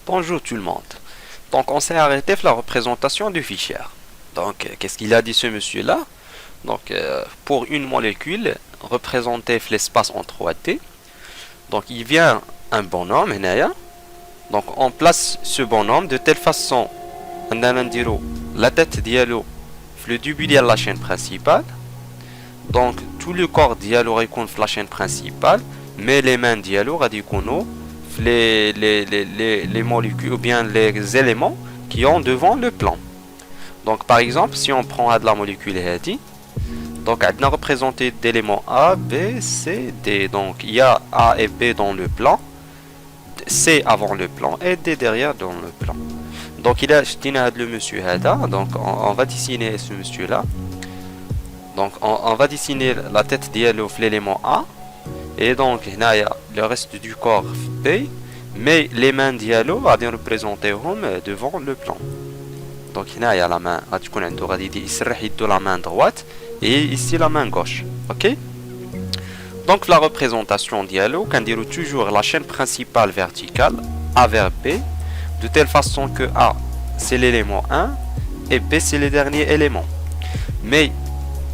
Bonjour tout le monde. Donc on s'est arrêté sur la représentation du fichier. Donc qu'est-ce qu'il a dit ce monsieur-là? Donc pour une molécule représentée l'espace en 3D, donc il vient un bonhomme هنايا. Donc on place ce bonhomme de telle façon أننا نديرو la tête ديالو في le début ديال la chaîne principale. Donc tout le corps ديالو غيكون في la chaîne principale, mais les mains ديالو غادي يكونوا les molécules ou bien les éléments qui ont devant le plan. Donc par exemple, si on prend de la molécule HADI, donc on a représenté d'éléments A, B, C, D. Donc il y a A et B dans le plan, C avant le plan et D derrière dans le plan. Donc il a le monsieur Hada, donc on va dessiner ce monsieur là. Donc on va dessiner la tête de l'élément A. Et donc là, il y a le reste du corps B, mais les mains dialo va représenter devant le plan. Donc là, il y a la main, la main droite et ici la main gauche. Ok? Donc la représentation dialo, on dit toujours la chaîne principale verticale A vers B, de telle façon que A c'est l'élément 1 et B c'est le dernier élément. Mais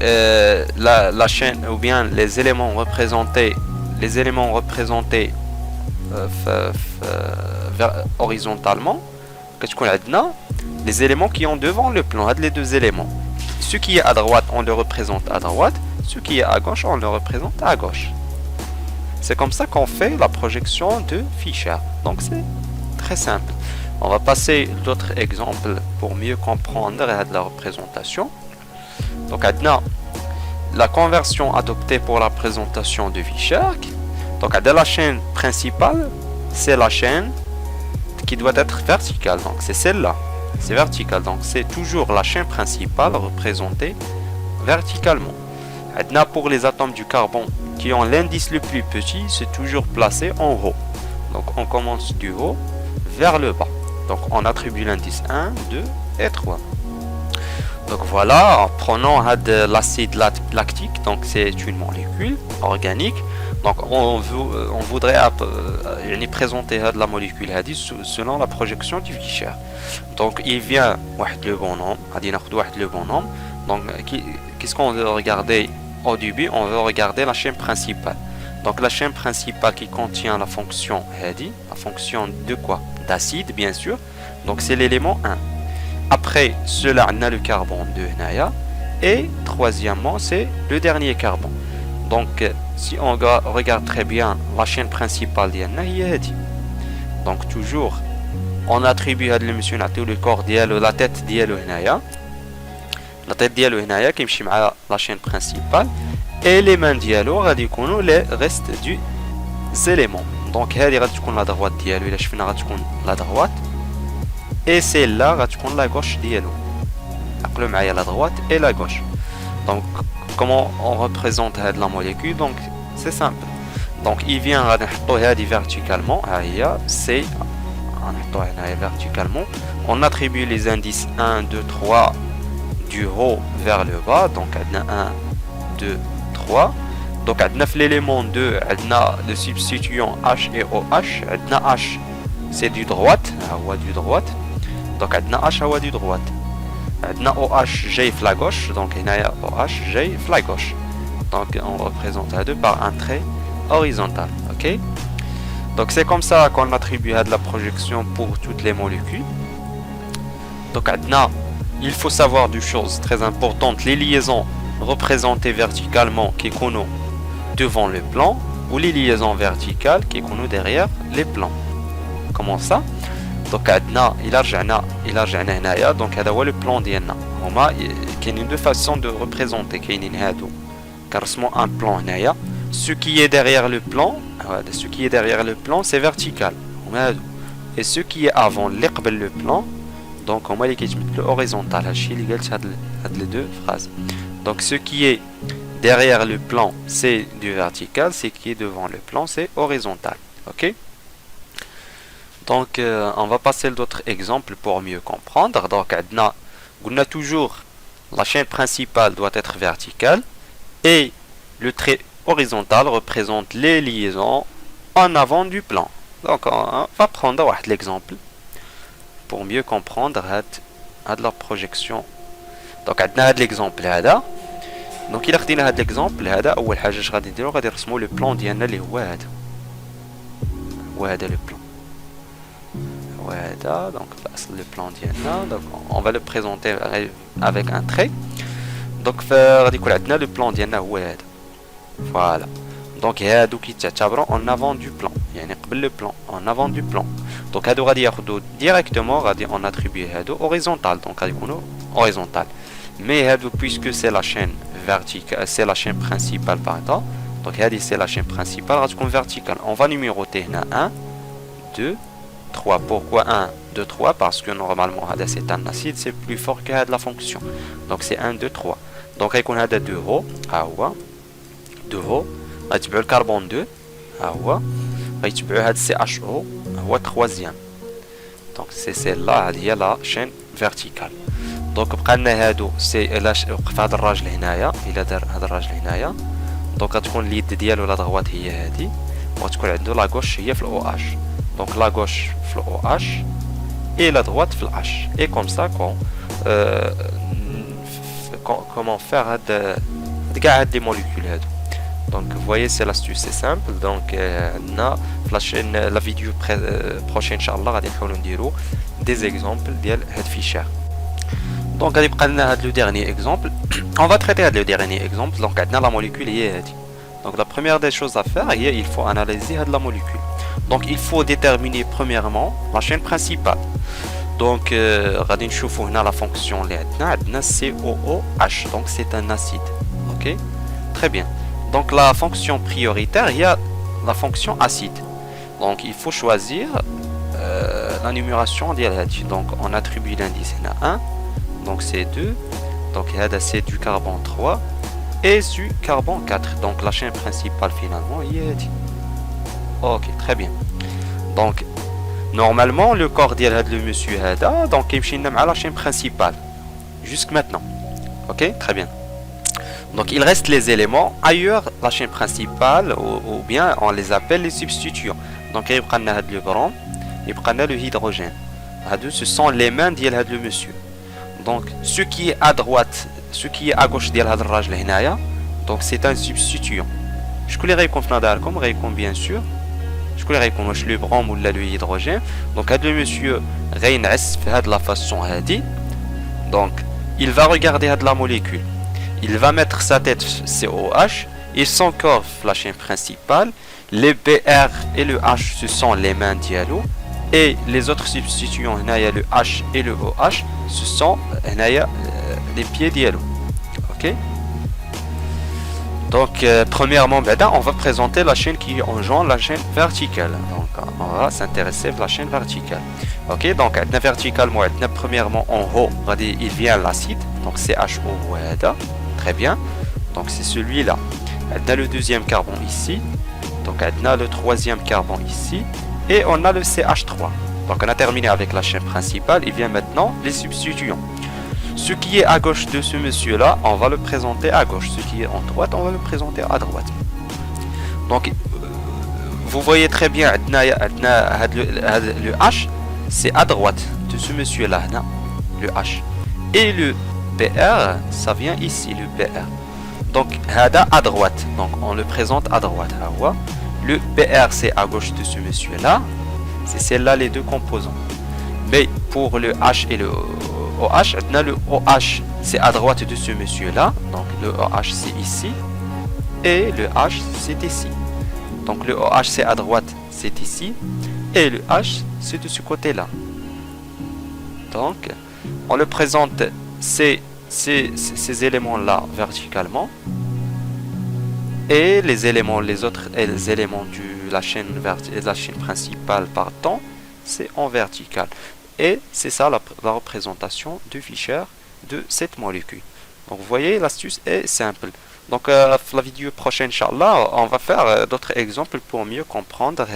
la chaîne ou bien les éléments représentés horizontalement, les éléments qui ont devant le plan, les deux éléments. Ce qui est à droite, on le représente à droite, ce qui est à gauche, on le représente à gauche. C'est comme ça qu'on fait la projection de Fischer. Donc c'est très simple. On va passer d'autres exemples pour mieux comprendre la représentation. Donc maintenant, la conversion adoptée pour la présentation de Fischer. Donc la chaîne principale, c'est la chaîne qui doit être verticale. Donc c'est celle-là, c'est vertical. Donc c'est toujours la chaîne principale représentée verticalement. Maintenant pour les atomes du carbone qui ont l'indice le plus petit, c'est toujours placé en haut. Donc on commence du haut vers le bas. Donc on attribue l'indice 1, 2 et 3. Donc voilà, en prenant l'acide lactique, donc c'est une molécule organique. Donc on voudrait présenter la molécule selon la projection du Fischer. Donc il vient le bonhomme. Donc qu'est-ce qu'on veut regarder au début? On veut regarder la chaîne principale. Donc la chaîne principale qui contient la fonction HADI, la fonction de quoi? D'acide bien sûr. Donc c'est l'élément 1. Après cela, on a le carbone de Naya. Et troisièmement, c'est le dernier carbone. Donc, si on regarde très bien la chaîne principale de Naya, donc toujours, on attribue à l'émission le corps de la tête de Naya. La tête de Naya qui est la chaîne principale. Et les mains dialo radicaux les restes du éléments. Donc, elle est la droite dialo, la droite. Et c'est là que la gauche dialo. La droite et la gauche. Donc comment on représente la molécule? Donc c'est simple. Donc il vient verticalement. C'est verticalement. On attribue les indices 1, 2, 3 du haut vers le bas. Donc 1, 2, 3. Donc l'élément 2, le substituant H et OH. H c'est du droite. Donc H à du droite. OH J la gauche. Donc OH J la gauche. Donc on représente à deux par un trait horizontal. Ok. Donc c'est comme ça qu'on attribue à de la projection pour toutes les molécules. Donc il faut savoir deux choses très importantes. Les liaisons représentées verticalement qui connaissent devant le plan, ou les liaisons verticales qui connaissent derrière les plans. Comment ça? Donc il a هنايا donc هذا هو le plan ديالنا. هما كاينين deux façons de représenter. كاينين هادو كنرسموا un plan هنايا. Ce qui est derrière le plan c'est vertical. Et ce qui est avant اللي قبل le plan donc هما اللي كيتمثلوا horizontal. هادشي اللي قلت هاد les deux phrases. Donc ce qui est derrière le plan c'est du vertical, ce qui est devant le plan c'est horizontal. OK? Donc, on va passer d'autres exemples pour mieux comprendre. Donc, on a toujours la chaîne principale doit être verticale et le trait horizontal représente les liaisons en avant du plan. Donc, on va prendre l'exemple. pour mieux comprendre la projection. Donc on a l'exemple là. Donc il a خدينا هذا l'exemple هذا اول حاجه اش غادي نديرو غادي نرسمو لو بلان ديالنا اللي هو هذا وهذا لو بلان وهذا. donc le plan ديالنا donc on va le présenter avec un trait. donc غادي يكون عندنا لو بلان ديالنا هو هذا فوالا. donc هادو كيتعتبروا en avant du plan يعني قبل لو بلان en avant du plan. donc هادو غادي ياخذوا directement غادي on attribue هادو horizontal donc غادي يكونوا horizontal. mais هادو puisque c'est la chaîne verticale c'est la chaîne principale pardon. donc هادي c'est la chaîne principale غادي تكون verticale. on va numéroter هنا 1 2 3. pourquoi 1 2 3 parce que normalement هذا c'est un acide c'est plus fort que هاد la fonction. donc c'est 1 2 3. donc غيكون هذا 2 هو ها هو 2 هو غيتبعوا الكربون 2 ها هو غيتبعوا هاد CHO هو 3ème. donc c'est celle-là هذه هي la chaîne verticale. donc بقى لنا هادو سي وقف هذا الراجل هنايا الا دار هذا الراجل هنايا. donc غتكون اليد ديالو لا دغوات هي هادي وغتكون عنده لا غوش هي في الاو اش. donc la gauche في الاو اش et la droite في الاش. et comme ça comment faire هاد كاع هاد لي موليكول هادو. donc vous voyez c'est l'astuce c'est simple. donc عندنا في la chaîne la vidéo prochaine inchallah غادي نحاولوا نديرو des exemples ديال هاد فيشير. donc غادي يبقى لنا هاد لو dernier exemple. on va traiter هاد لو dernier exemple. donc عندنا la molécule هي هادي. donc la première des choses à faire هي il faut analyser هاد la molécule. donc il faut déterminer premièrement la chaîne principale. donc غادي نشوفوا هنا la fonction اللي عندنا COOH. donc c'est un acide. ok très bien. donc la fonction prioritaire il y a la fonction acide. donc il faut choisir la numération ديال هادي. donc on attribue l'indice هنا 1 donc c'est 2 donc هذا c'est du carbone 3 et du carbone 4. donc la chaîne principale finalement هي هادي. ok très bien. donc normalement le corps ديال هاد le monsieur هذا donc كيمشي لنا مع la chaîne principale jusque maintenant. ok très bien. donc il reste les éléments ailleurs la chaîne principale ou bien on les appelle les substituants. donc يبقى لنا هاد le brom يبقى لنا le hydrogène. هادو ce sont les mains ديال هاد le monsieur. donc ce qui est à droite ce qui est à gauche ديال هاد الراجل هنايا donc c'est un substituant. شكون اللي غيكون في نظركم؟ غيكون bien sûr شكون اللي غيكون واش لو بروم ولا لو هيدروجين. donc هاد لو مسيو غينعس في هاد لا فاصون هادي. donc il va regarder هاد la molécule il va mettre sa tête COH et son corps la chaîne principale. les BR et le H ce sont les mains dialo et les autres substituants هنايا le H et le OH ce sont هنايا les pieds dialo. ok donc premièrement on va présenter la chaîne qui engendre la chaîne verticale. donc on va s'intéresser à la chaîne verticale. ok donc عندنا verticalement عندنا premièrement en haut il vient l'acide donc CHO هذا très bien. donc c'est celui-là. عندنا le deuxième carbone ici donc عندنا le troisième carbone ici et on a le CH3. donc on a terminé avec la chaîne principale. il vient maintenant les substituants. ce qui est à gauche de ce monsieur là on va le présenter à gauche. ce qui est en droite on va le présenter à droite. donc vous voyez très bien le H c'est à droite de ce monsieur là le H et le BR ça vient ici le BR. donc هذا à droite donc on le présente à droite. le BR c'est à gauche de ce monsieur là c'est celle-là les deux composants. mais pour le H et le OH le OH c'est à droite de ce monsieur là donc le OH c'est ici et le H c'est ici. donc le OH c'est à droite c'est ici et le H c'est de ce côté là. donc on le présente ces éléments là verticalement et les autres éléments de la chaîne principale partant c'est en vertical. et c'est ça la représentation de Fischer de cette molécule. donc vous voyez l'astuce est simple. donc la vidéo prochaine inchallah on va faire d'autres exemples pour mieux comprendre.